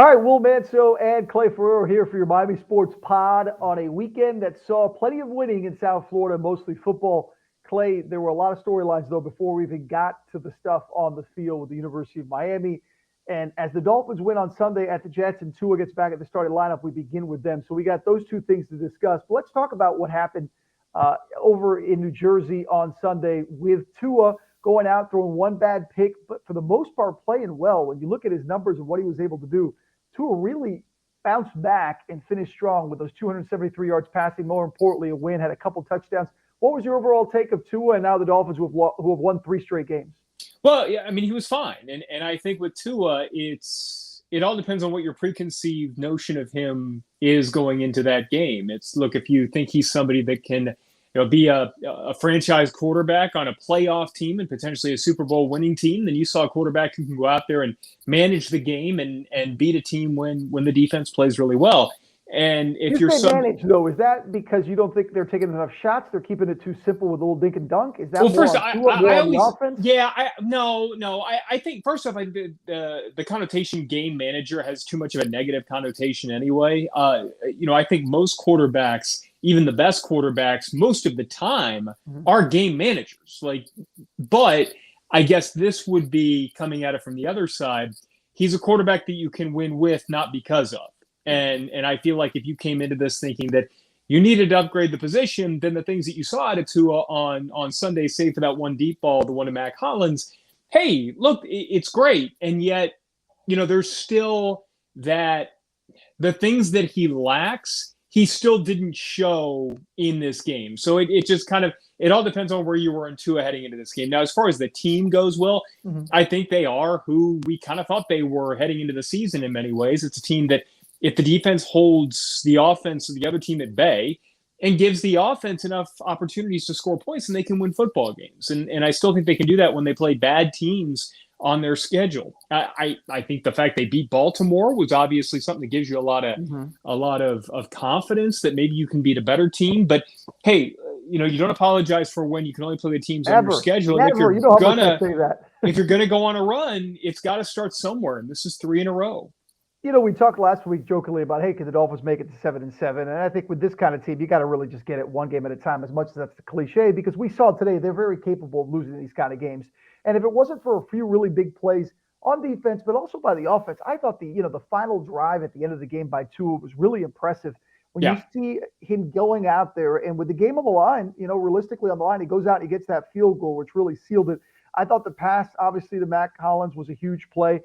All right, Will Manso and Clay Ferraro here for your Miami Sports Pod on a weekend that saw plenty of winning in South Florida, mostly football. Clay, there were a lot of storylines, though, before we even got to the stuff on the field with the University of Miami. And as the Dolphins win on Sunday at the Jets and Tua gets back at the starting lineup, we begin with them. So we got those two things to discuss. But let's talk about what happened over in New Jersey on Sunday with Tua going out, throwing one bad pick, but for the most part, playing well. When you look at his numbers and what he was able to do, Tua really bounced back and finished strong with those 273 yards passing. More importantly, a win, had a couple touchdowns. What was your overall take of Tua and now the Dolphins who have won three straight games? Well, yeah, I mean, he was fine. And I think with Tua, it all depends on what your preconceived notion of him is going into that game. It's, look, if you think he's somebody that can be a franchise quarterback on a playoff team and potentially a Super Bowl winning team, then you saw a quarterback who can go out there and manage the game and beat a team when the defense plays really well. And if you're manage, though, is that because you don't think they're taking enough shots? They're keeping it too simple with a little dink and dunk? Is that more on the offense? Yeah, I think first off, the connotation game manager has too much of a negative connotation anyway. I think most quarterbacks, even the best quarterbacks, most of the time are game managers. But I guess this would be coming at it from the other side. He's a quarterback that you can win with, not because of. And I feel like if you came into this thinking that you needed to upgrade the position, then the things that you saw out of Tua on Sunday, save for that one deep ball, the one to Mac Hollins, hey, look, it's great. And yet, there's still that the things that he lacks, he still didn't show in this game. So it just it all depends on where you were in Tua heading into this game. Now, as far as the team goes, Will, I think they are who we kind of thought they were heading into the season in many ways. It's a team that, if the defense holds the offense of the other team at bay and gives the offense enough opportunities to score points, and they can win football games. And I still think they can do that when they play bad teams on their schedule. I think the fact they beat Baltimore was obviously something that gives you a lot of confidence that maybe you can beat a better team. But hey, you don't apologize for when you can only play the teams on your schedule. Never. If you're gonna go on a run, it's got to start somewhere, and this is 3 in a row. We talked last week jokingly about, hey, can the Dolphins make it to 7-7? And I think with this kind of team, you got to really just get it one game at a time, as much as that's the cliche, because we saw today they're very capable of losing these kind of games. And if it wasn't for a few really big plays on defense, but also by the offense, I thought the final drive at the end of the game by Tua was really impressive. When you see him going out there and with the game on the line, realistically on the line, he goes out and he gets that field goal, which really sealed it. I thought the pass, obviously, to Mac Hollins was a huge play.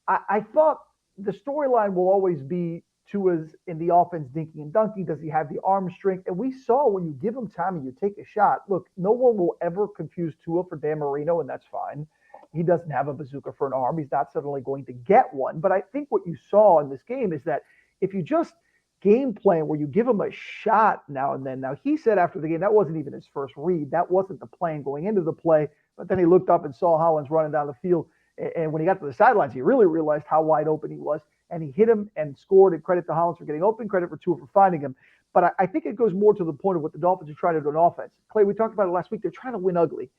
I thought the storyline will always be Tua's in the offense dinking and dunking. Does he have the arm strength? And we saw when you give him time and you take a shot, look, no one will ever confuse Tua for Dan Marino, and that's fine. He doesn't have a bazooka for an arm. He's not suddenly going to get one. But I think what you saw in this game is that if you just game plan where you give him a shot now and then. Now, he said after the game, that wasn't even his first read. That wasn't the plan going into the play. But then he looked up and saw Hollins running down the field. And when he got to the sidelines, he really realized how wide open he was. And he hit him and scored. And credit to Hollins for getting open, credit for Tua for finding him. But I think it goes more to the point of what the Dolphins are trying to do on offense. Clay, we talked about it last week. They're trying to win ugly.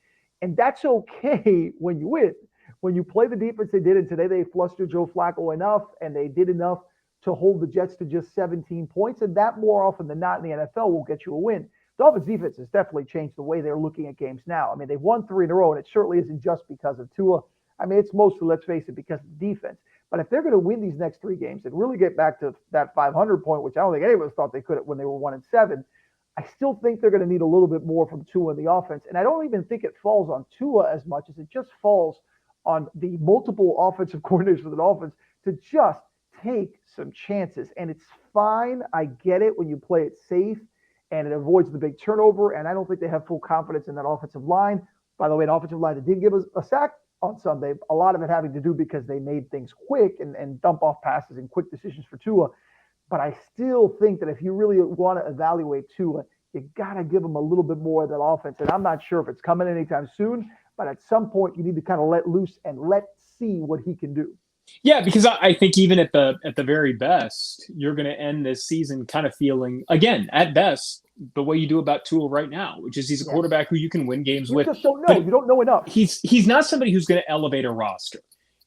And that's okay when you win. When you play the defense they did, and today they flustered Joe Flacco enough, and they did enough to hold the Jets to just 17 points. And that more often than not in the NFL will get you a win. The Dolphins defense has definitely changed the way they're looking at games now. I mean, they've won 3 in a row, and it certainly isn't just because of Tua. I mean, it's mostly, let's face it, because of the defense. But if they're going to win these next 3 games and really get back to that 500 point, which I don't think any of us thought they could when they were 1-7, I still think they're going to need a little bit more from Tua in the offense. And I don't even think it falls on Tua as much as it just falls on the multiple offensive coordinators for the Dolphins to just take some chances. And it's fine. I get it when you play it safe and it avoids the big turnover. And I don't think they have full confidence in that offensive line. By the way, an offensive line that did give us a sack on Sunday, a lot of it having to do because they made things quick and dump off passes and quick decisions for Tua. But I still think that if you really want to evaluate Tua, you got to give him a little bit more of that offense. And I'm not sure if it's coming anytime soon, but at some point you need to kind of let loose and let's see what he can do. Yeah, because I think even at the very best, you're going to end this season kind of feeling, again, at best, the way you do about Tua right now, which is he's a quarterback who you can win games with. You just don't know. You don't know enough. He's not somebody who's going to elevate a roster.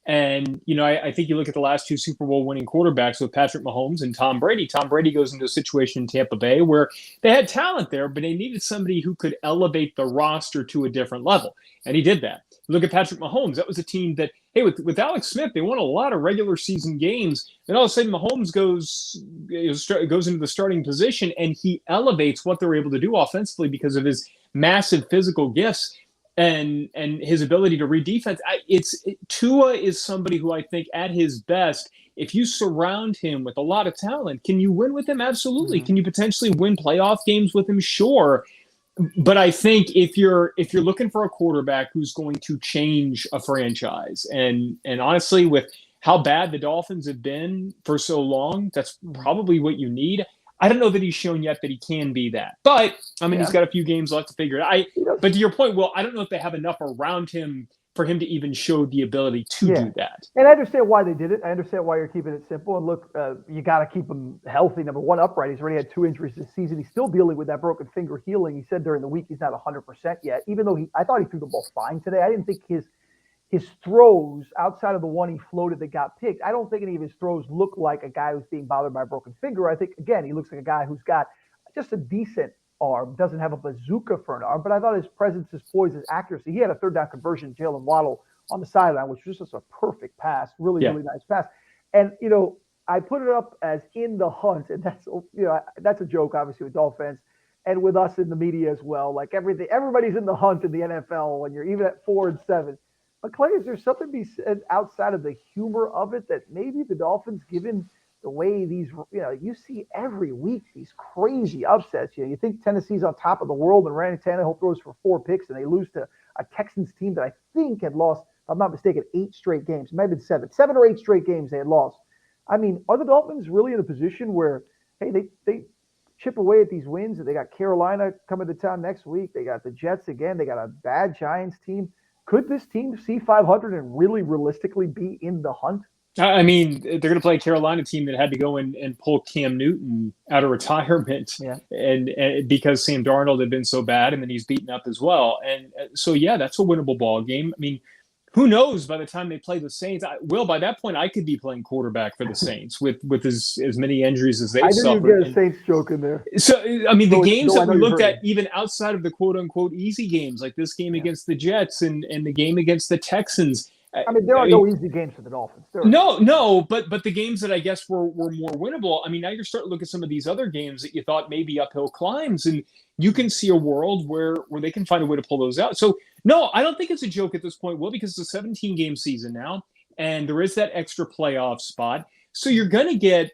And, I think you look at the last two Super Bowl winning quarterbacks with Patrick Mahomes and Tom Brady. Tom Brady goes into a situation in Tampa Bay where they had talent there, but they needed somebody who could elevate the roster to a different level. And he did that. Look at Patrick Mahomes. That was a team that, hey, with Alex Smith, they won a lot of regular season games. Then all of a sudden, Mahomes goes into the starting position, and he elevates what they're able to do offensively because of his massive physical gifts and his ability to read defense. Tua is somebody who I think at his best, if you surround him with a lot of talent, can you win with him? Absolutely. Mm-hmm. Can you potentially win playoff games with him? Sure. But I think if you're looking for a quarterback who's going to change a franchise, and honestly, with how bad the Dolphins have been for so long, that's probably what you need. I don't know that he's shown yet that he can be that. But, he's got a few games left to figure it out. But to your point, Will, I don't know if they have enough around him for him to even show the ability to do that. And I understand why they did it. I understand why you're keeping it simple. And look, you got to keep him healthy. Number one, upright. He's already had 2 injuries this season. He's still dealing with that broken finger healing. He said during the week he's not 100% yet, even though I thought he threw the ball fine today. I didn't think his throws, outside of the one he floated that got picked, I don't think any of his throws look like a guy who's being bothered by a broken finger. I think, again, he looks like a guy who's got just a decent arm, doesn't have a bazooka for an arm, but I thought his presence, his poise, his accuracy. He had a third down conversion, Jalen Waddle, on the sideline, which was just a perfect pass, really nice pass. And, I put it up as in the hunt, and that's a joke, obviously, with Dolphins fans and with us in the media as well. Like everybody's in the hunt in the NFL when you're even at 4-7. But Clay, is there something to be said outside of the humor of it that maybe the Dolphins, given the way these, you see every week these crazy upsets. You think Tennessee's on top of the world and Randy Tannehill throws for 4 picks and they lose to a Texans team that I think had lost, if I'm not mistaken, 8 straight games. It might have been 7 or 8 straight games they had lost. Are the Dolphins really in a position where, hey, they chip away at these wins? And they got Carolina coming to town next week. They got the Jets again. They got a bad Giants team. Could this team see 500 and really realistically be in the hunt? They're going to play a Carolina team that had to go and pull Cam Newton out of retirement, and because Sam Darnold had been so bad, and then he's beaten up as well. And so, that's a winnable ball game. Who knows by the time they play the Saints? By that point, I could be playing quarterback for the Saints with as many injuries as they suffered. I knew you'd get a Saints joke in there. So, the games that we looked at, even outside of the quote-unquote easy games, like this game against the Jets and the game against the Texans. There are no easy games for the Dolphins. No, but the games that I guess were more winnable. Now you're starting to look at some of these other games that you thought maybe uphill climbs, and you can see a world where they can find a way to pull those out. So, no, I don't think it's a joke at this point, Will, because it's a 17-game season now, and there is that extra playoff spot. So you're going to get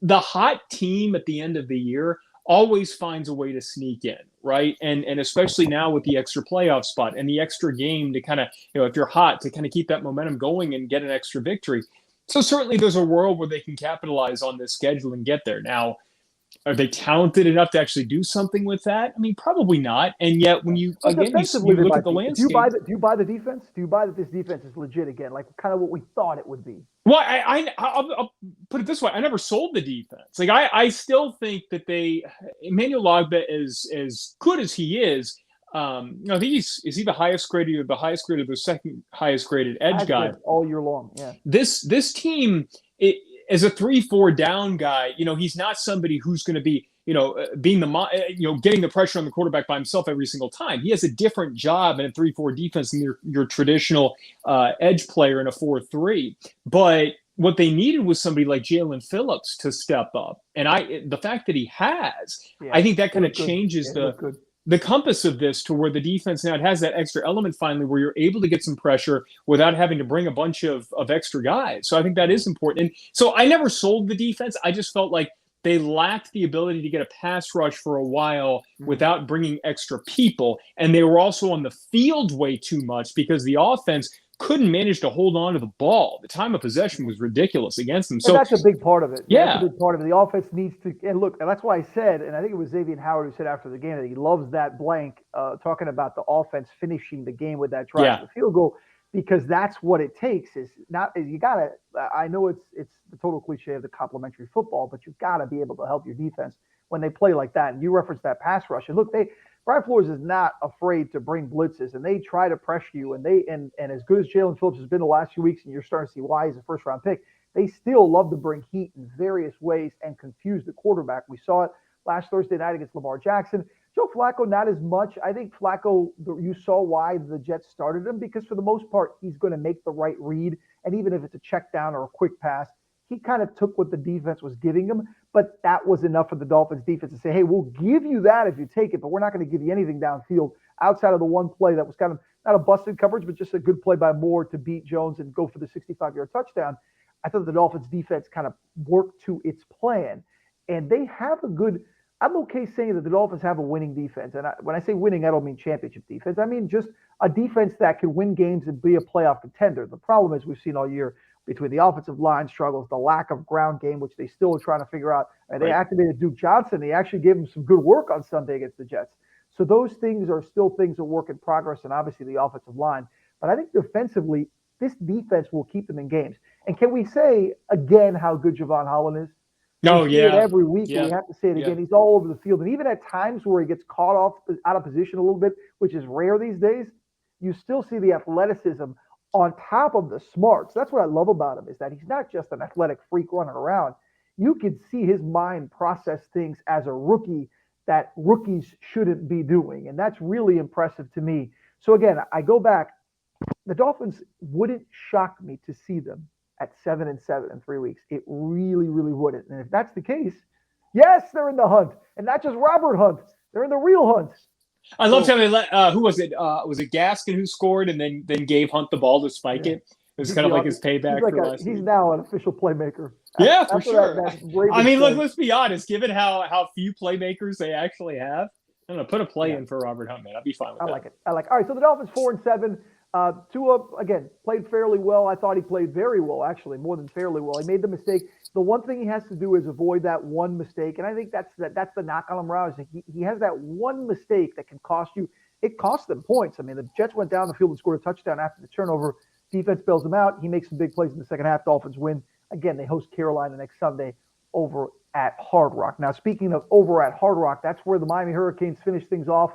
the hot team at the end of the year always finds a way to sneak in, right? And especially now with the extra playoff spot and the extra game to kind of, if you're hot, to kind of keep that momentum going and get an extra victory. So certainly there's a world where they can capitalize on this schedule and get there. Now, are they talented enough to actually do something with that? probably not. And yet when you look at the landscape. Do you buy the defense? Do you buy that this defense is legit again, like kind of what we thought it would be? Well, I'll put it this way. I never sold the defense. I still think that Emmanuel Ogbah is as good as he is. I think is he the highest graded or the second highest graded edge guy all year long. Yeah. This team as a 3-4 down guy, he's not somebody who's going to be, being getting the pressure on the quarterback by himself every single time. He has a different job in a 3-4 defense than your traditional edge player in a 4-3. But what they needed was somebody like Jalen Phillips to step up. And the fact that he has, I think that kind of changes the compass of this to where the defense now has that extra element finally where you're able to get some pressure without having to bring a bunch of extra guys. So I think that is important. And so I never sold the defense. I just felt like they lacked the ability to get a pass rush for a while without bringing extra people. And they were also on the field way too much because the offense couldn't manage to hold on to the ball. The time of possession was ridiculous against them. So that's a big part of it. Yeah. That's a big part of it. The offense needs to – and look, and that's why I said, and I think it was Xavier Howard who said after the game that he loves that blank, talking about the offense finishing the game with that drive to the field goal, because that's what it takes. You got to – I know it's the total cliche of the complimentary football, but you've got to be able to help your defense when they play like that. And you referenced that pass rush. And look, Brian Flores is not afraid to bring blitzes, and they try to pressure you. And as good as Jalen Phillips has been the last few weeks, and you're starting to see why he's a first round pick, they still love to bring heat in various ways and confuse the quarterback. We saw it last Thursday night against Lamar Jackson. Joe Flacco, not as much. I think Flacco, you saw why the Jets started him, because for the most part, he's going to make the right read. And even if it's a check down or a quick pass, he kind of took what the defense was giving him. But that was enough for the Dolphins defense to say, hey, we'll give you that if you take it, but we're not going to give you anything downfield outside of the one play that was kind of not a busted coverage, but just a good play by Moore to beat Jones and go for the 65-yard touchdown. I thought the Dolphins defense kind of worked to its plan. And they have a good – I'm okay saying that the Dolphins have a winning defense. And when I say winning, I don't mean championship defense. I mean just a defense that can win games and be a playoff contender. The problem is we've seen all year between the offensive line struggles, the lack of ground game, which they still are trying to figure out. And they activated Duke Johnson. They actually gave him some good work on Sunday against the Jets. So those things are still things that work in progress, and obviously the offensive line. But I think defensively, this defense will keep them in games. And can we say again how good Javon Holland is? No, we see it every week. Yeah. We have to say it again. He's all over the field. And even at times where he gets caught out of position a little bit, which is rare these days, you still see the athleticism on top of the smarts. That's what I love about him, is that he's not just an athletic freak running around. You can see his mind process things as a rookie that rookies shouldn't be doing. And that's really impressive to me. So again, I go back. The Dolphins wouldn't shock me to see them at 7-7 in 3 weeks. It really, really wouldn't. And if that's the case, yes, they're in the hunt. And not just Robert Hunt. They're in the real hunt. I loved how they let who was it? Was it Gaskin who scored and then gave Hunt the ball to spike it? It was kind of like his payback for last week. He's now an official playmaker. Yeah, for sure. I mean, look, let's be honest. Given how few playmakers they actually have, I'm going to put a play in for Robert Hunt, man. I'd be fine with that. I like it. All right, so the Dolphins 4-7. Tua, again, played fairly well. I thought he played very well, actually, more than fairly well. He made the mistake. The one thing he has to do is avoid that one mistake, and I think that's the knock on him, Rouse. He has that one mistake that can cost you. It cost them points. I mean, the Jets went down the field and scored a touchdown after the turnover. Defense bails them out. He makes some big plays in the second half. Dolphins win. Again, they host Carolina next Sunday over at Hard Rock. Now, speaking of over at Hard Rock, that's where the Miami Hurricanes finish things off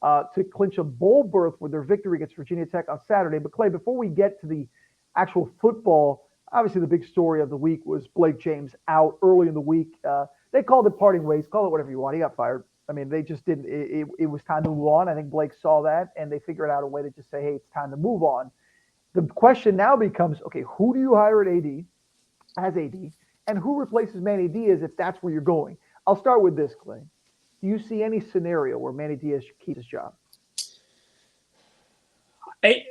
to clinch a bowl berth with their victory against Virginia Tech on Saturday. But, Clay, before we get to the actual football, obviously the big story of the week was Blake James out early in the week. They called it parting ways. Call it whatever you want. He got fired. I mean, they just didn't. It was time to move on. I think Blake saw that, and they figured out a way to just say, hey, it's time to move on. The question now becomes, okay, who do you hire at as AD, and who replaces Manny Diaz if that's where you're going? I'll start with this, Clay. Do you see any scenario where Manny Diaz keeps his job? I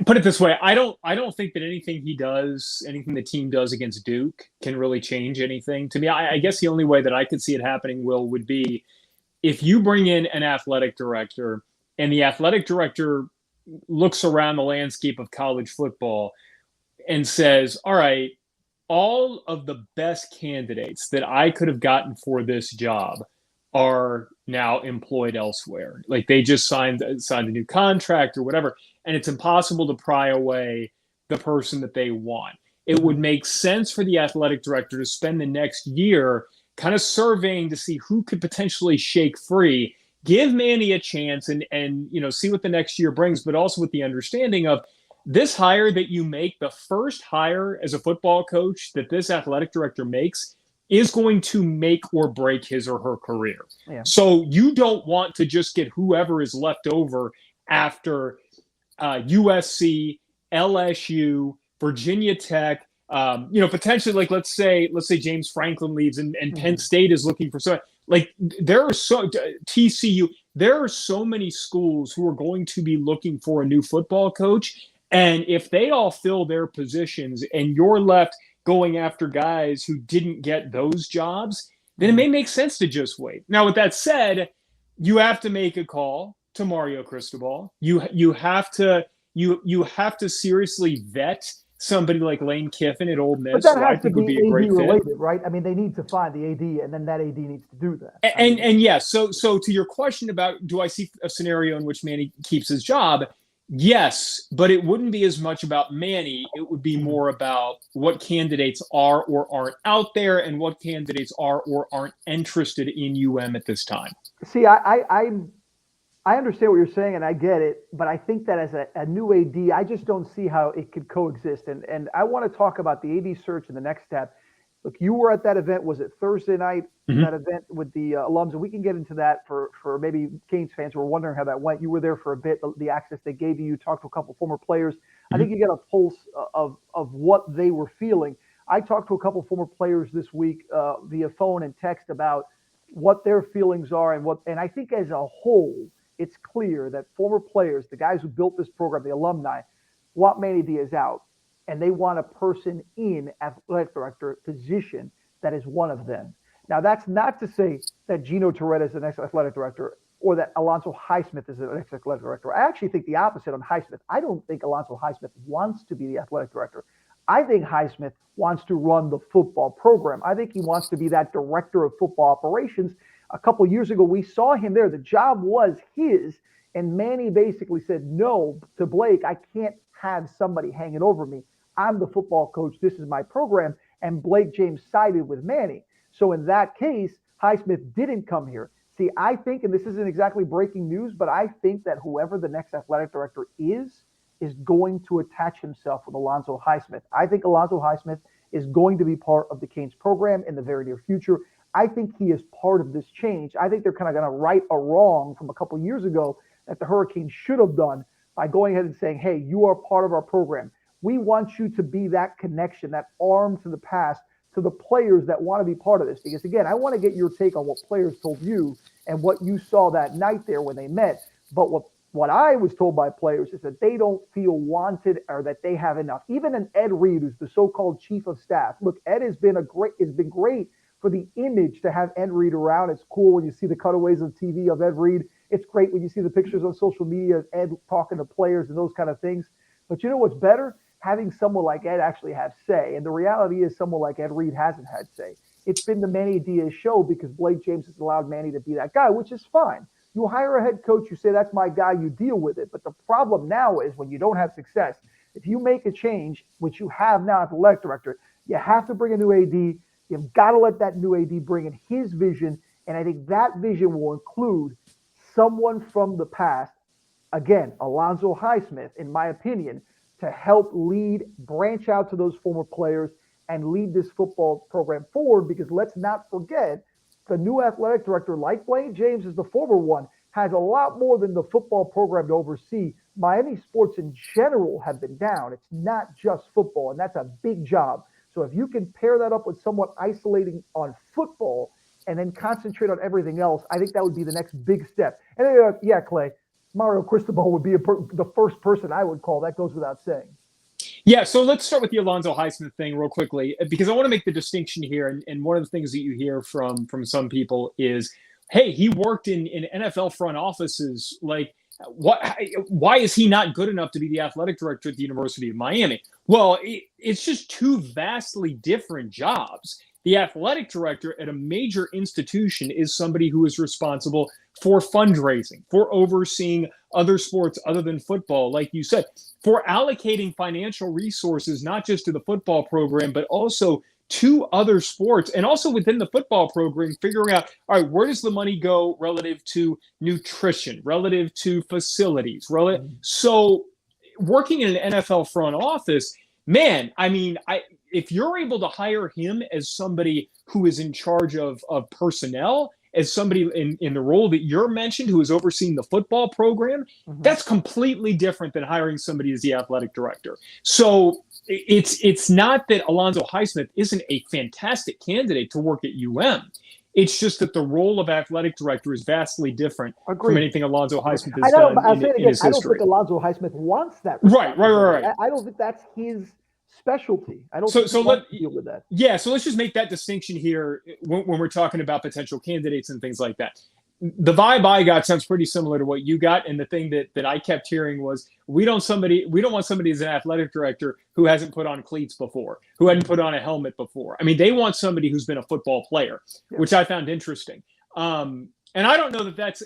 put it this way. I don't think that anything the team does against Duke can really change anything. To me, I guess the only way that I could see it happening, would be if you bring in an athletic director and the athletic director looks around the landscape of college football and says, all right, all of the best candidates that I could have gotten for this job are now employed elsewhere. Like they just signed a new contract or whatever, and it's impossible to pry away the person that they want. It would make sense for the athletic director to spend the next year kind of surveying to see who could potentially shake free, give Manny a chance and see what the next year brings, but also with the understanding of this hire that you make, the first hire as a football coach that this athletic director makes is going to make or break his or her career. Yeah. So you don't want to just get whoever is left over after USC, LSU, Virginia Tech, potentially like let's say James Franklin leaves and Penn State is looking for someone. Like there are TCU, there are so many schools who are going to be looking for a new football coach. And if they all fill their positions and you're left going after guys who didn't get those jobs, then it may make sense to just wait. Now, with that said, you have to make a call to Mario Cristobal. You have to seriously vet somebody like Lane Kiffin at Ole Miss. But that has to be a great related, fit. Right? I mean, they need to find the AD, and then that AD needs to do that. And yes, so to your question about do I see a scenario in which Manny keeps his job? Yes, but it wouldn't be as much about Manny. It would be more about what candidates are or aren't out there and what candidates are or aren't interested in UM at this time. See, I'm I understand what you're saying, and I get it, but I think that as a new AD, I just don't see how it could coexist. And I want to talk about the AD search and the next step. Look, you were at that event. Was it Thursday night? Mhm. That event with the alums, and we can get into that for maybe Canes fans who are wondering how that went. You were there for a bit. The access they gave you, you talked to a couple former players. I think Mhm. you get a pulse of what they were feeling. I talked to a couple former players this week via phone and text about what their feelings are and I think as a whole it's clear that former players, the guys who built this program, the alumni, want Manny Diaz out, and they want a person in athletic director position that is one of them. Now, that's not to say that Gino Toretta is the next athletic director or that Alonzo Highsmith is the next athletic director. I actually think the opposite on Highsmith. I don't think Alonzo Highsmith wants to be the athletic director. I think Highsmith wants to run the football program. I think he wants to be that director of football operations. A couple years ago, we saw him there. The job was his, and Manny basically said no to Blake. I can't have somebody hanging over me. I'm the football coach. This is my program. And Blake James sided with Manny. So in that case, Highsmith didn't come here. See, I think, and this isn't exactly breaking news, but I think that whoever the next athletic director is going to attach himself with Alonzo Highsmith. I think Alonzo Highsmith is going to be part of the Canes program in the very near future. I think he is part of this change. I think they're kind of going to right a wrong from a couple of years ago that the Hurricanes should have done by going ahead and saying, hey, you are part of our program. We want you to be that connection, that arm to the past, to the players that want to be part of this. Because again, I want to get your take on what players told you and what you saw that night there when they met. But what I was told by players is that they don't feel wanted or that they have enough. Even an Ed Reed, who's the so-called chief of staff. Look, Ed has been great for the image to have Ed Reed around. It's cool when you see the cutaways of TV of Ed Reed. It's great when you see the pictures on social media of Ed talking to players and those kind of things. But you know what's better? Having someone like Ed actually have say. And the reality is someone like Ed Reed hasn't had say. It's been the Manny Diaz show because Blake James has allowed Manny to be that guy, which is fine. You hire a head coach, you say, that's my guy, you deal with it. But the problem now is when you don't have success, if you make a change, which you have now at the athletic director, you have to bring a new AD. You've got to let that new AD bring in his vision. And I think that vision will include someone from the past, again, Alonzo Highsmith, in my opinion, to help lead, branch out to those former players and lead this football program forward. Because let's not forget, the new athletic director, like Blaine James is the former one, has a lot more than the football program to oversee. Miami sports in general have been down. It's not just football, and that's a big job. So if you can pair that up with somewhat isolating on football and then concentrate on everything else, I think that would be the next big step. And yeah, Clay, Mario Cristobal would be the first person I would call. That goes without saying. Yeah, so let's start with the Alonzo Highsmith thing real quickly because I want to make the distinction here. And one of the things that you hear from some people is, hey, he worked in NFL front offices. Like, why is he not good enough to be the athletic director at the University of Miami? Well, it's just two vastly different jobs. The athletic director at a major institution is somebody who is responsible for fundraising, for overseeing other sports other than football, like you said, for allocating financial resources, not just to the football program, but also to other sports and also within the football program, figuring out, all right, where does the money go relative to nutrition, relative to facilities, so working in an NFL front office, man, I mean, if you're able to hire him as somebody who is in charge of personnel, as somebody in the role that you're mentioned who is overseeing the football program, that's completely different than hiring somebody as the athletic director. So it's not that Alonzo Highsmith isn't a fantastic candidate to work at UM. It's just that the role of athletic director is vastly different from anything Alonzo Highsmith has done in his history. I don't think Alonzo Highsmith wants that. Right. I don't think that's his specialty. I don't think he wants to deal with that. Yeah, so let's just make that distinction here when we're talking about potential candidates and things like that. The vibe I got sounds pretty similar to what you got, and the thing that I kept hearing was we don't want somebody as an athletic director who hasn't put on cleats before, who hadn't put on a helmet before. I mean, they want somebody who's been a football player, which I found interesting. And I don't know that that's,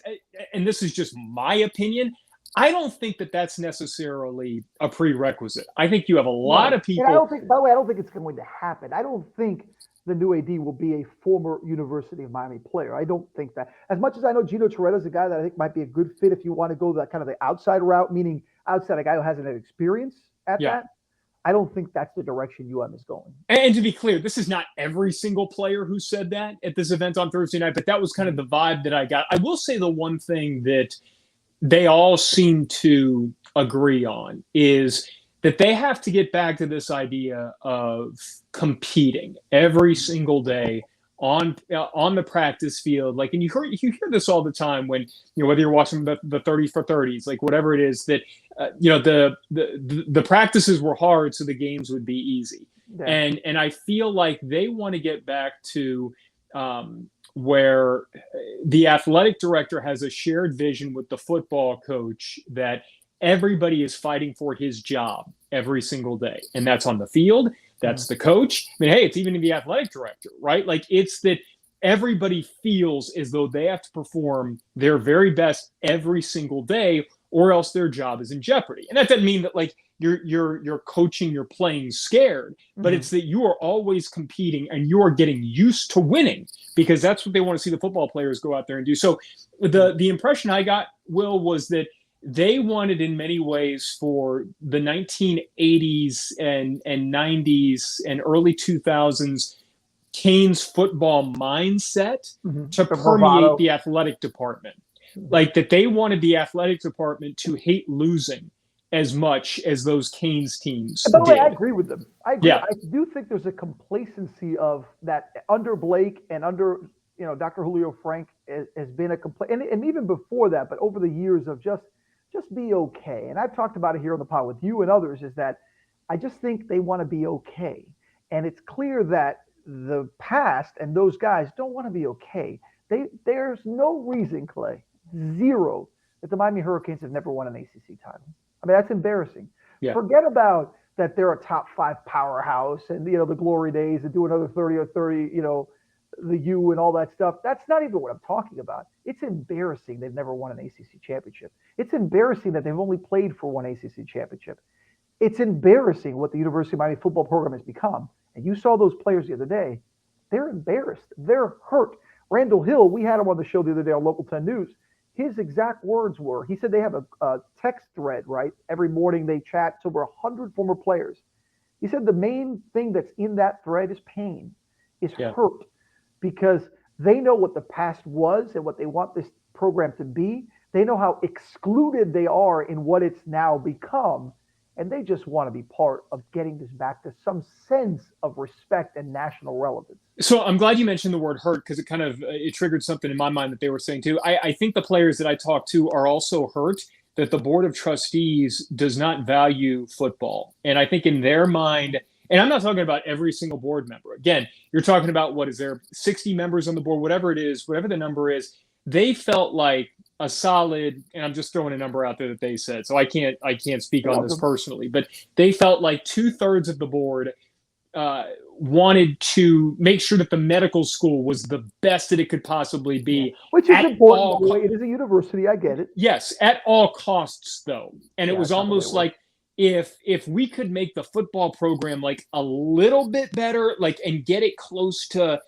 and this is just my opinion, I don't think that that's necessarily a prerequisite. I think you have a lot Right. of And I people. don't think, by the way, I don't think it's going to happen. I don't think the new AD will be a former University of Miami player. I don't think that. As much as I know Gino Toretta is a guy that I think might be a good fit if you want to go that kind of the outside route, meaning outside a guy who hasn't had experience at Yeah. that. I don't think that's the direction UM is going. And to be clear, this is not every single player who said that at this event on Thursday night, but that was kind of the vibe that I got. I will say the one thing that they all seem to agree on is that they have to get back to this idea of competing every single day on the practice field. Like, and you hear this all the time when whether you're watching the 30 for 30s, like whatever it is that the practices were hard, so the games would be easy. Yeah. And I feel like they want to get back to where the athletic director has a shared vision with the football coach that everybody is fighting for his job every single day. And that's on the field. That's the coach. I mean, hey, it's even in the athletic director, right? Like, it's that everybody feels as though they have to perform their very best every single day, or else their job is in jeopardy. And that doesn't mean that like you're coaching, you're playing scared, but it's that you are always competing and you are getting used to winning, because that's what they want to see the football players go out there and do. So the impression I got, Will, was that they wanted in many ways for the 1980s and 90s and early 2000s Canes football mindset to permeate the athletic department. Like, that they wanted the athletic department to hate losing as much as those Canes teams And by the did. way, I agree with them. I agree. Yeah. I do think there's a complacency of that under Blake and under Dr. Julio Frank has been a complaint, and even before that, but over the years of just be okay. And I've talked about it here on the pod with you and others, is that I just think they want to be okay. And it's clear that the past and those guys don't want to be okay. There's no reason, Clay, zero, that the Miami Hurricanes have never won an ACC title. I mean, that's embarrassing. Yeah. Forget about that they're a top 5 powerhouse and the glory days and do another 30 or 30, the U and all that stuff. That's not even what I'm talking about. It's embarrassing they've never won an ACC championship. It's embarrassing that they've only played for one ACC championship. It's embarrassing what the University of Miami football program has become. And you saw those players the other day. They're embarrassed. They're hurt. Randall Hill, we had him on the show the other day on Local 10 News. His exact words were, he said they have a text thread, right? Every morning they chat to over 100 former players. He said the main thing that's in that thread is pain, is hurt, because they know what the past was and what they want this program to be. They know how excluded they are in what it's now become. And they just want to be part of getting this back to some sense of respect and national relevance. So I'm glad you mentioned the word hurt, because it triggered something in my mind that they were saying too. I think the players that I talked to are also hurt that the board of trustees does not value football. And I think in their mind, and I'm not talking about every single board member. Again, you're talking about, what is there, 60 members on the board, whatever it is, whatever the number is. They felt like a solid, and I'm just throwing a number out there that they said, so I can't speak on this personally, but they felt like 2/3 of the board wanted to make sure that the medical school was the best that it could possibly be. Which is important, by the way. It is a university, I get it. Yes, at all costs, though. And it was almost like, if we could make the football program like a little bit better, like, and get it closer to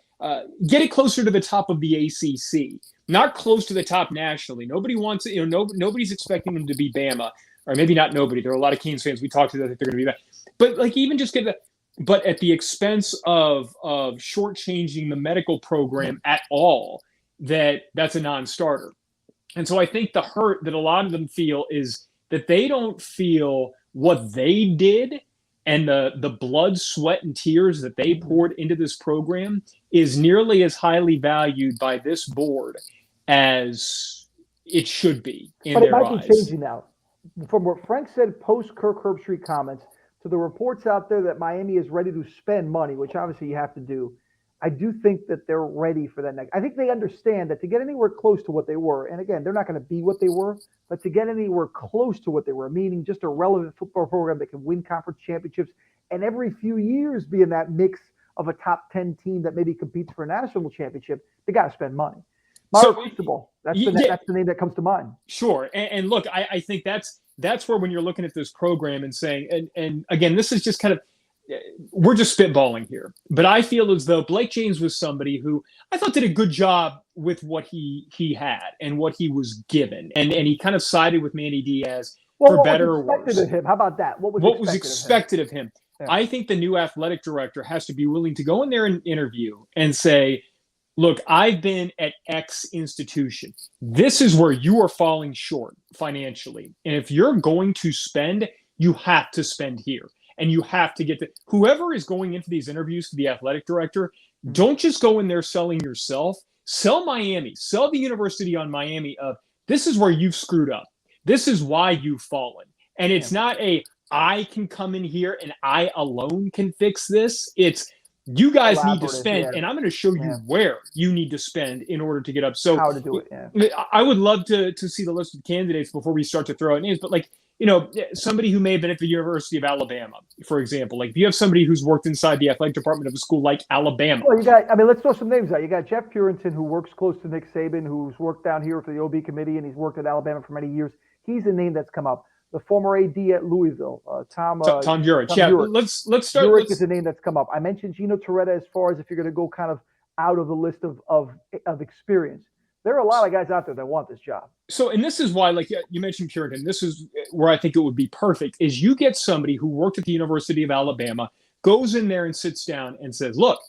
the top of the ACC, not close to the top nationally. Nobody wants it. Nobody's expecting them to be Bama, or maybe not nobody. There are a lot of Canes fans we talked to that think they're going to be that. But like, even just get that, but at the expense of shortchanging the medical program at all, that's a non-starter. And so I think the hurt that a lot of them feel is that they don't feel what they did and the blood, sweat, and tears that they poured into this program is nearly as highly valued by this board as it should be in their eyes. But it might be changing now. From what Frank said post Kirk Herbstreit comments to the reports out there that Miami is ready to spend money, which obviously you have to do, I do think that they're ready for that next. I think they understand that to get anywhere close to what they were, and again, they're not going to be what they were, but to get anywhere close to what they were, meaning just a relevant football program that can win conference championships and every few years be in that mix of a top 10 team that maybe competes for a national championship, they got to spend money. Mario So Cristobal. That's yeah, that's the name that comes to mind. sure. And look, I think that's where when you're looking at this program and saying, and again, this is just kind of we're just spitballing here, but I feel as though Blake James was somebody who I thought did a good job with what he had and what he was given, and he kind of sided with Manny Diaz Well, for what was better or expected of worse. him? How about that? What was Expected of him? expected of him? Yeah. I think the new athletic director has to be willing to go in there and interview and say, look, I've been at X institution. This is where you are falling short financially. And if you're going to spend, you have to spend here. And you have to get whoever is going into these interviews for the athletic director, don't just go in there selling yourself. Sell Miami, sell the University on Miami of this is where you've screwed up. This is why you've fallen. And it's not I can come in here and I alone can fix this. It's you guys need to spend, and I'm going to show you where you need to spend in order to get up. So how to do it. I would love to see the list of candidates before we start to throw out names, but like, somebody who may have been at the University of Alabama, for example, like if you have somebody who's worked inside the athletic department of a school like Alabama. Well, let's throw some names out. You got Jeff Purinton, who works close to Nick Saban, who's worked down here for the OB committee, and he's worked at Alabama for many years. He's a name that's come up. The former AD at Louisville, Tom Jurich. Yeah, let's start. Jurich is a name that's come up. I mentioned Gino Torretta as far as if you're going to go kind of out of the list of experience. There are a lot of guys out there that want this job. So, and this is why, like you mentioned Purinton, this is where I think it would be perfect, is you get somebody who worked at the University of Alabama, goes in there and sits down and says, look,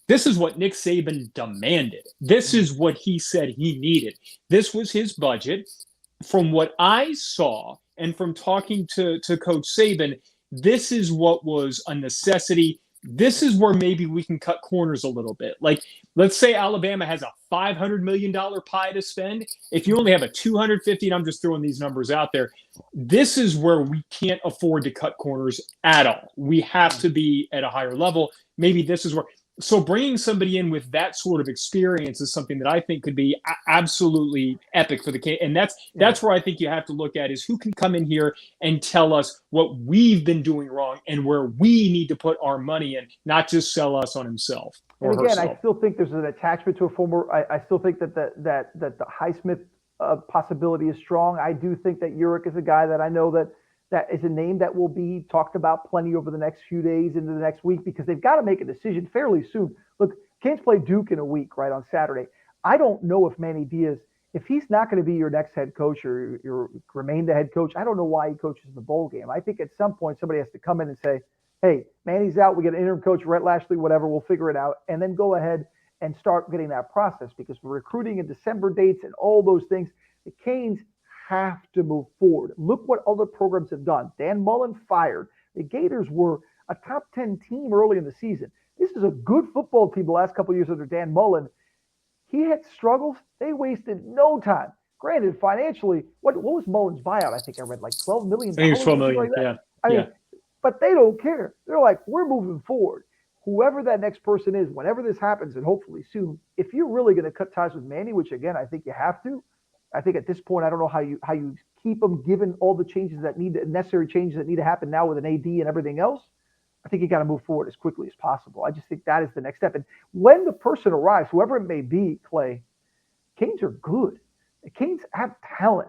this is what Nick Saban demanded. This is what he said he needed. This was his budget. From what I saw and from talking to Coach Saban, this is what was a necessity. This is where maybe we can cut corners a little bit. Like, let's say Alabama has a $500 million pie to spend. If you only have a $250, and I'm just throwing these numbers out there, this is where we can't afford to cut corners at all. We have to be at a higher level. Maybe this is where. So bringing somebody in with that sort of experience is something that I think could be absolutely epic for the case. And that's where I think you have to look at is who can come in here and tell us what we've been doing wrong and where we need to put our money in, not just sell us on himself. And again, herself. I still think there's an attachment to a former. I still think that the Highsmith possibility is strong. I do think that Urick is a guy that I know that is a name that will be talked about plenty over the next few days into the next week because they've got to make a decision fairly soon. Look, Canes play Duke in a week, right, on Saturday. I don't know if Manny Diaz, if he's not going to be your next head coach or your remain the head coach, I don't know why he coaches the bowl game. I think at some point somebody has to come in and say, hey, Manny's out. We get an interim coach, Rhett Lashley, whatever. We'll figure it out. And then go ahead and start getting that process because we're recruiting in December dates and all those things. The Canes have to move forward. Look what other programs have done. Dan Mullen fired. The Gators were a top 10 team early in the season. This is a good football team the last couple of years under Dan Mullen. He had struggles. They wasted no time. Granted, financially, what was Mullen's buyout? I think I read like $12 million. I think it was $12 million, like I mean, but they don't care. They're like, we're moving forward. Whoever that next person is, whenever this happens, and hopefully soon, if you're really going to cut ties with Manny, which again, I think you have to, I think at this point, I don't know how you keep them given all the changes necessary changes that need to happen now with an AD and everything else. I think you got to move forward as quickly as possible. I just think that is the next step. And when the person arrives, whoever it may be, Clay, Canes are good. The Canes have talent.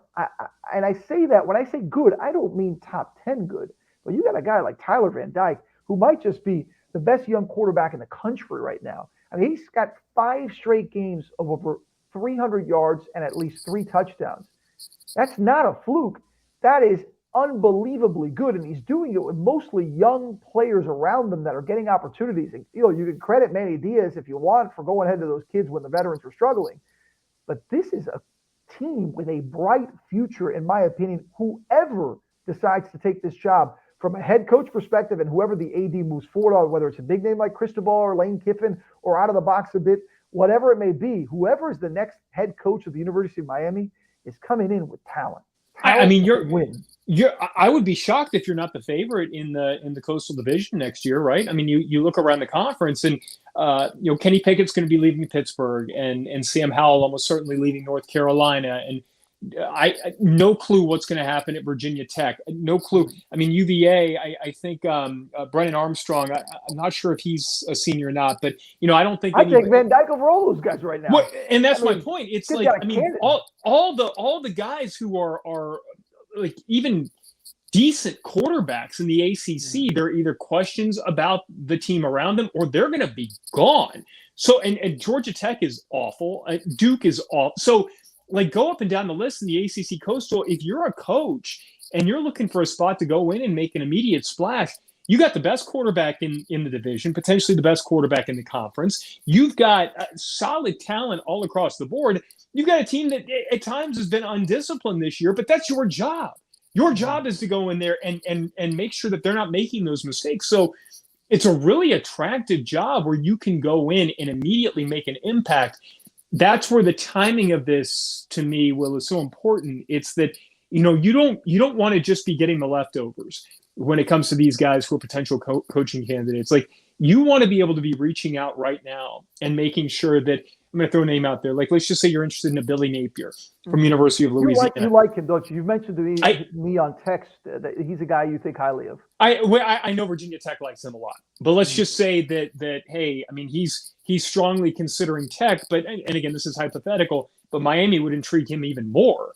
And I say that when I say good, I don't mean top 10 good. But you got a guy like Tyler Van Dyke who might just be the best young quarterback in the country right now. I mean, he's got 5 straight games of over 300 yards and at least 3 touchdowns. That's not a fluke. That is unbelievably good, and he's doing it with mostly young players around them that are getting opportunities. And you can credit Manny Diaz if you want for going ahead to those kids when the veterans were struggling. But this is a team with a bright future, in my opinion. Whoever decides to take this job from a head coach perspective and whoever the AD moves forward on, whether it's a big name like Cristobal or Lane Kiffin or out of the box a bit, whatever it may be, whoever is the next head coach of the University of Miami is coming in with talent. I mean, I would be shocked if you're not the favorite in the Coastal Division next year, right? I mean, you look around the conference, and Kenny Pickett's going to be leaving Pittsburgh, and Sam Howell almost certainly leaving North Carolina, and no clue what's going to happen at Virginia Tech. No clue. I mean, UVA. I think Brennan Armstrong. I'm not sure if he's a senior or not, but I don't think. I take Van Dyke over all those guys right now. And that's my point. It's like all the guys who are like even decent quarterbacks in the ACC. There are either questions about the team around them, or they're going to be gone. So and Georgia Tech is awful. Duke is awful. So. Like, go up and down the list in the ACC Coastal. If you're a coach and you're looking for a spot to go in and make an immediate splash, you got the best quarterback in the division, potentially the best quarterback in the conference. You've got solid talent all across the board. You've got a team that at times has been undisciplined this year, but that's your job. Your job is to go in there and make sure that they're not making those mistakes. So it's a really attractive job where you can go in and immediately make an impact. That's where the timing of this, to me, Will, is so important. It's that, you don't want to just be getting the leftovers when it comes to these guys who are potential coaching candidates. Like, you want to be able to be reaching out right now and making sure that, I'm going to throw a name out there. Like, let's just say you're interested in a Billy Napier from University of Louisiana. You like him, don't you? You've mentioned to me on text that he's a guy you think highly of. I know Virginia Tech likes him a lot, but let's just say that hey, I mean, he's strongly considering Tech, but and again, this is hypothetical, but Miami would intrigue him even more.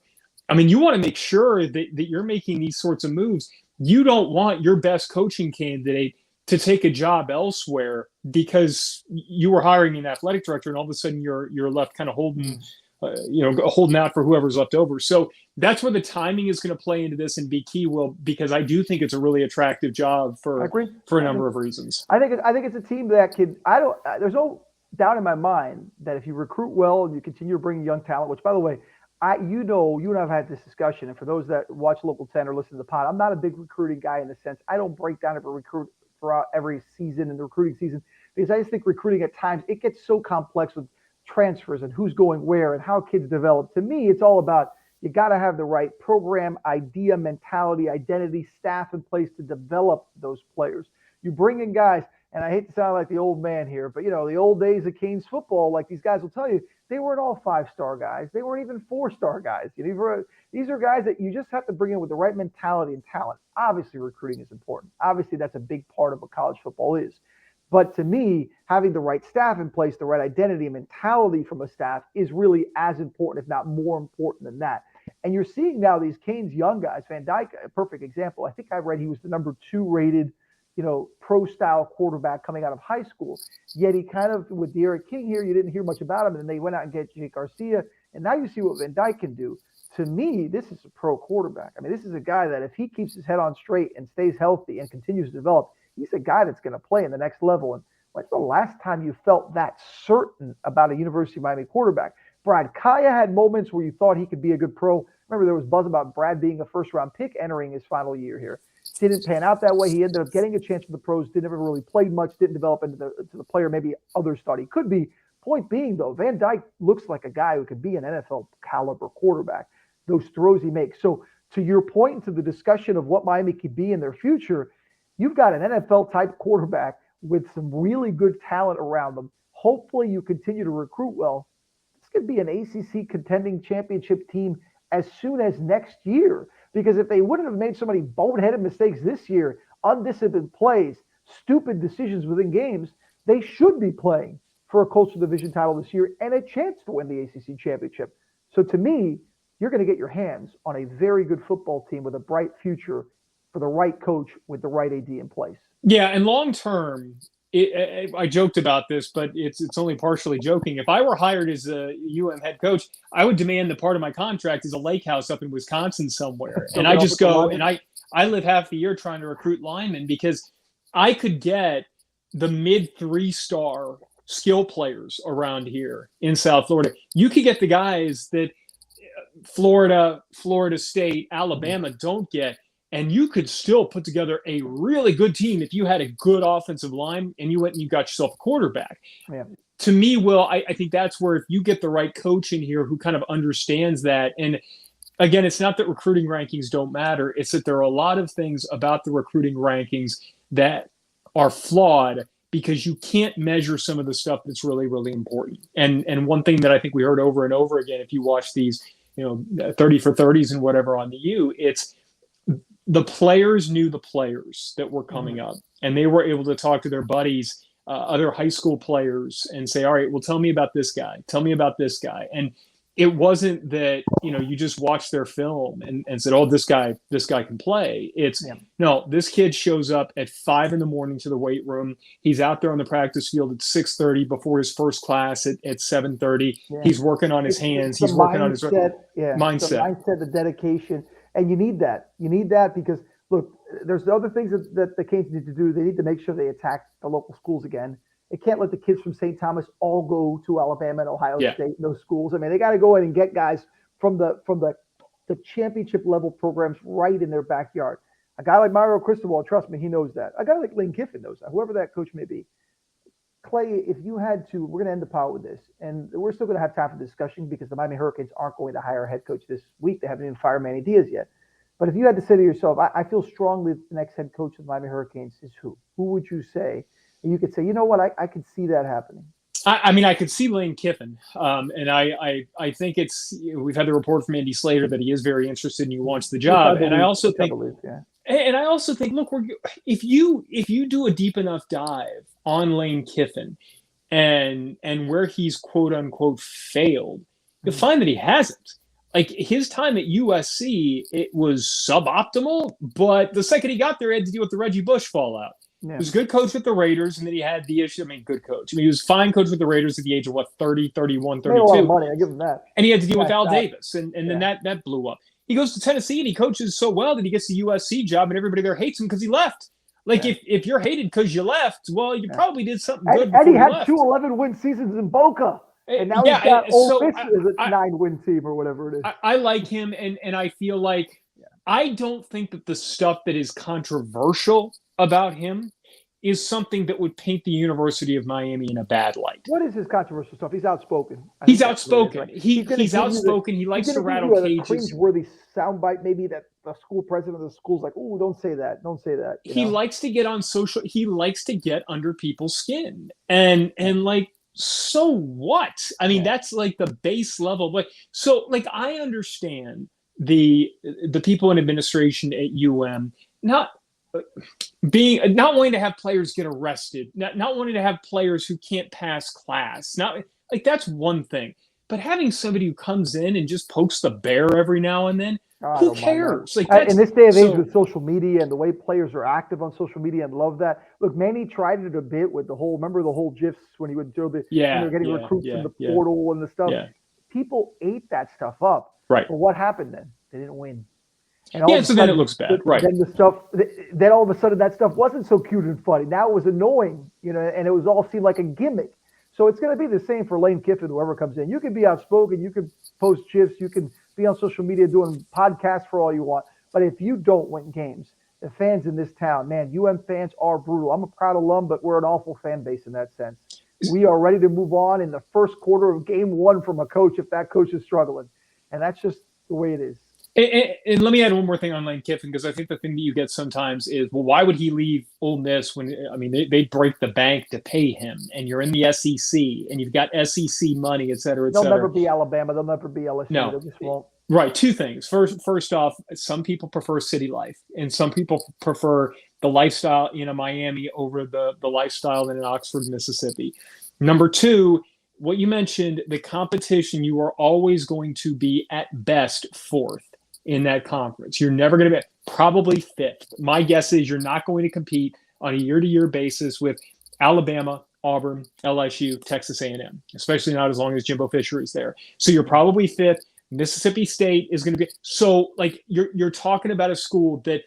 I mean, you want to make sure that you're making these sorts of moves. You don't want your best coaching candidate to take a job elsewhere because you were hiring an athletic director, and all of a sudden you're left kind of holding out for whoever's left over. So that's where the timing is going to play into this and be key, Will, because I do think it's a really attractive job for a number of reasons. I think it's a team that can. There's no doubt in my mind that if you recruit well and you continue bringing young talent, which, by the way, you and I have had this discussion, and for those that watch Local 10 or listen to the pod, I'm not a big recruiting guy in the sense I don't break down every recruit throughout every season in the recruiting season, because I just think recruiting at times it gets so complex with transfers and who's going where and how kids develop. To me, it's all about you got to have the right program, idea, mentality, identity, staff in place to develop those players. You bring in guys, and I hate to sound like the old man here, but the old days of Canes football, like these guys will tell you, they weren't all 5-star guys. They weren't even 4-star guys. These are guys that you just have to bring in with the right mentality and talent. Obviously, recruiting is important. Obviously, that's a big part of what college football is. But to me, having the right staff in place, the right identity and mentality from a staff is really as important, if not more important than that. And you're seeing now these Canes young guys, Van Dyke, a perfect example. I think I read he was the number 2 rated, pro-style quarterback coming out of high school. Yet he kind of, with De'Aaron King here, you didn't hear much about him. And then they went out and get Jake Garcia. And now you see what Van Dyke can do. To me, this is a pro quarterback. I mean, this is a guy that if he keeps his head on straight and stays healthy and continues to develop, he's a guy that's going to play in the next level. And when's the last time you felt that certain about a University of Miami quarterback? Brad Kaya had moments where you thought he could be a good pro. Remember, there was buzz about Brad being a first-round pick entering his final year here. Didn't pan out that way. He ended up getting a chance for the pros, never really played much, didn't develop into the player maybe others thought he could be. Point being, though, Van Dyke looks like a guy who could be an NFL caliber quarterback, those throws he makes. So to your point, and to the discussion of what Miami could be in their future, you've got an NFL-type quarterback with some really good talent around them. Hopefully you continue to recruit well. This could be an ACC contending championship team as soon as next year. Because if they wouldn't have made so many boneheaded mistakes this year, undisciplined plays, stupid decisions within games, they should be playing for a Coastal Division title this year and a chance to win the ACC championship. So to me, you're going to get your hands on a very good football team with a bright future for the right coach with the right AD in place. Yeah, and long term, I joked about this, but it's only partially joking. If I were hired as a head coach, I would demand that part of my contract is a lake house up in Wisconsin somewhere. And I just go and I live half the year trying to recruit linemen because I could get the mid 3-star skill players around here in South Florida. You could get the guys that Florida, Florida State, Alabama don't get. And you could still put together a really good team if you had a good offensive line and you went and you got yourself a quarterback. Yeah. To me, Will, I think that's where if you get the right coach in here who kind of understands that. And again, it's not that recruiting rankings don't matter. It's that there are a lot of things about the recruiting rankings that are flawed because you can't measure some of the stuff that's really, really important. And one thing that I think we heard over and over again, if you watch these 30 for 30s and whatever on the U. It's the players knew the players that were coming up, and they were able to talk to their buddies, other high school players, and say, all right, well, tell me about this guy. Tell me about this guy. And it wasn't that, you just watched their film and said, oh, this guy can play. It's no, this kid shows up at 5 a.m. to the weight room. He's out there on the practice field at 6:30 before his first class at 7:30. Yeah. He's working on his hands. He's working on his mindset. The mindset, the dedication. And you need that. You need that because, look, there's other things that the Canes need to do. They need to make sure they attack the local schools again. They can't let the kids from St. Thomas all go to Alabama and Ohio State and those schools. I mean, they got to go in and get guys from the championship level programs right in their backyard. A guy like Mario Cristobal, trust me, he knows that. A guy like Lane Kiffin knows that, whoever that coach may be. Clay, if you had to, we're going to end the pod with this, and we're still going to have time for discussion because the Miami Hurricanes aren't going to hire a head coach this week. They haven't even fired Manny Diaz yet. But if you had to say to yourself, I feel strongly the next head coach of the Miami Hurricanes is who? Who would you say? And you could say, you know what, I could see that happening. I mean, I could see Lane Kiffin, and I think we've had the report from Andy Slater that he is very interested and he wants the job. And I also think, look, if you do a deep enough dive on Lane Kiffin and where he's quote unquote failed, you'll find that he hasn't. Like his time at USC, it was suboptimal, but the second he got there, he had to deal with the Reggie Bush fallout. Yeah. He was a good coach with the Raiders, and then he had the issue. I mean, good coach. I mean, he was fine coach with the Raiders at the age of 30, 31, 32. Made a lot of money, I give him that. And he had to deal with Al Davis, and then that blew up. He goes to Tennessee and he coaches so well that he gets the USC job, and everybody there hates him because he left. Like if you're hated because you left, well, you probably did something good. And he had 2 11-win seasons in Boca. And now he's got Ole Miss as a 9-win team or whatever it is. I like him, and I feel like I don't think that the stuff that is controversial about him is something that would paint the University of Miami in a bad light. What is his controversial stuff? He's outspoken. He's outspoken. He's outspoken. He likes to rattle cages. Cringe-worthy soundbite, maybe that the school president of the school's like, "Oh, don't say that. Don't say that." He likes to get on social. He likes to get under people's skin, and like. So what? I mean, that's like the base level. But so like I understand the people in administration at not wanting to have players get arrested, not wanting to have players who can't pass class. Not like that's one thing. But having somebody who comes in and just pokes the bear every now and then, who cares? Like in this day and age with social media and the way players are active on social media and love that. Look, Manny tried it a bit with remember the whole GIFs when he would do when they were getting recruits from the portal and the stuff. Yeah. People ate that stuff up. Right. But what happened then? They didn't win. And so then it looks bad. Right. Then all of a sudden that stuff wasn't so cute and funny. Now it was annoying, and it was all seemed like a gimmick. So it's going to be the same for Lane Kiffin, whoever comes in. You can be outspoken, you can post GIFs, you can be on social media doing podcasts for all you want. But if you don't win games, the fans in this town, man, fans are brutal. I'm a proud alum, but we're an awful fan base in that sense. We are ready to move on in the first quarter of game 1 from a coach if that coach is struggling. And that's just the way it is. And let me add one more thing on Lane Kiffin, because I think the thing that you get sometimes is, well, why would he leave Ole Miss when, I mean, they break the bank to pay him, and you're in the SEC, and you've got SEC money, et cetera, et cetera. They'll never be Alabama. They'll never be LSU. No. They just won't. Right. 2 things. First off, some people prefer city life, and some people prefer the lifestyle in Miami over the lifestyle in Oxford, Mississippi. Number 2, what you mentioned, the competition, you are always going to be at best 4th in that conference. You're never going to be probably 5th. My guess is you're not going to compete on a year-to-year basis with Alabama, Auburn, LSU, Texas A&M, especially not as long as Jimbo Fisher is there. So you're probably 5th. Mississippi State is going to be so like you're talking about a school that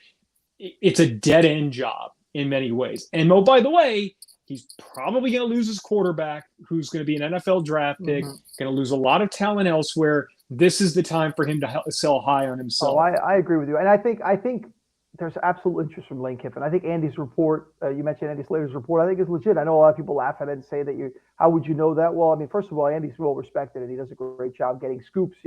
it's a dead end job in many ways. And oh, by the way, he's probably going to lose his quarterback, who's going to be an NFL draft pick, going to lose a lot of talent elsewhere. This is the time for him to sell high on himself. Oh, I agree with you. And I think there's absolute interest from Lane Kiffin. I think Andy's report, you mentioned Andy Slater's report, I think is legit. I know a lot of people laugh at it and say that how would you know that? Well, I mean, first of all, Andy's well respected and he does a great job getting scoops,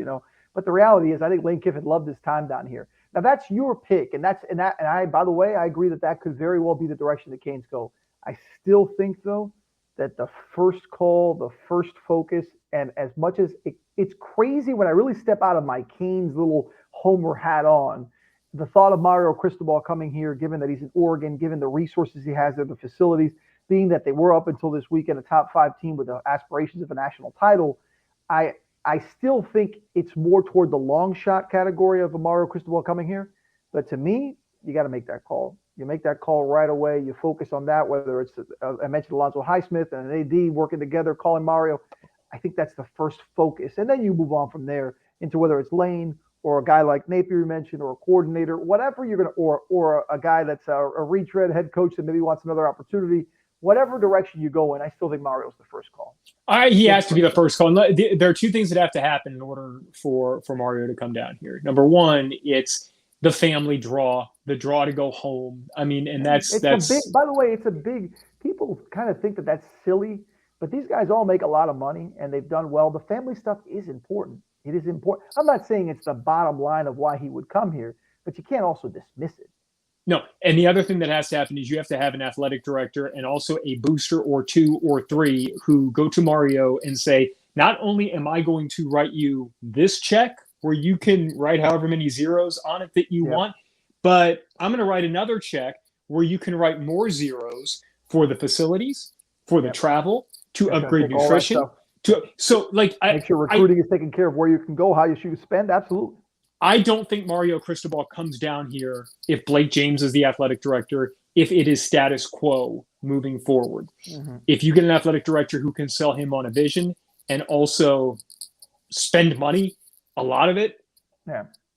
But the reality is, I think Lane Kiffin loved his time down here. Now that's your pick, and I, by the way, I agree that could very well be the direction the Canes go. I still think though that the first call, the first focus, and as much as it it's crazy when I really step out of my Canes little homer hat on. The thought of Mario Cristobal coming here, given that he's in Oregon, given the resources he has there, the facilities, being that they were up until this weekend a top 5 team with the aspirations of a national title, I I still think it's more toward the long shot category of a Mario Cristobal coming here. But to me, you got to make that call. You make that call right away. You focus on that, whether it's, I mentioned Alonzo Highsmith and an AD working together, calling Mario. I think that's the first focus. And then you move on from there into whether it's Lane or a guy like Napier you mentioned, or a coordinator, whatever you're going to, or a guy that's a retread head coach that maybe wants another opportunity. Whatever direction you go in, I still think Mario's the first call. He has to be the first call. There are two things that have to happen in order for Mario to come down here. Number one, it's the family draw, the draw to go home. I mean, and that's a big, by the way, it's a big, people kind of think that that's silly, but these guys all make a lot of money and they've done well. The family stuff is important. It is important. I'm not saying it's the bottom line of why he would come here, but you can't also dismiss it. No, and the other thing that has to happen is you have to have an athletic director and also a booster or two or three who go to Mario and say, not only am I going to write you this check where you can write however many zeros on it that you want, but I'm going to write another check where you can write more zeros for the facilities, for the travel, to upgrade nutrition. Make sure recruiting is taken care of, where you can go, how you should spend. Absolutely. I don't think Mario Cristobal comes down here if Blake James is the athletic director, if it is status quo moving forward. Mm-hmm. If you get an athletic director who can sell him on a vision and also spend money, a lot of it,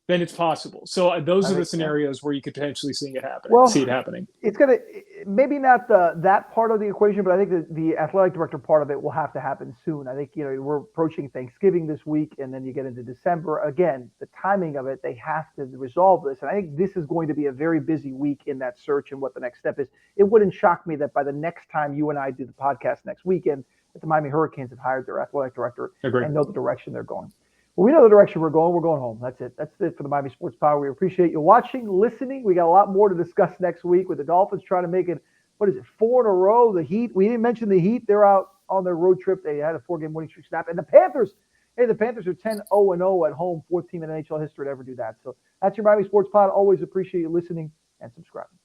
then it's possible. So those are the scenarios where you could potentially see it happening. It's going to, maybe not that part of the equation, but I think the athletic director part of it will have to happen soon. I think, we're approaching Thanksgiving this week, and then you get into December. Again, the timing of it, they have to resolve this. And I think this is going to be a very busy week in that search and what the next step is. It wouldn't shock me that by the next time you and I do the podcast next weekend, that the Miami Hurricanes have hired their athletic director and know the direction they're going. Well, we know the direction we're going home. That's it. That's it for the Miami Sports Power. We appreciate you watching, listening. We got a lot more to discuss next week with the Dolphins trying to make it, 4 in a row? The Heat, we didn't mention the Heat. They're out on their road trip. They had a 4-game winning streak snap. And the Panthers are 10-0-0 at home, fourth team in NHL history to ever do that. So that's your Miami Sports Pod. Always appreciate you listening and subscribing.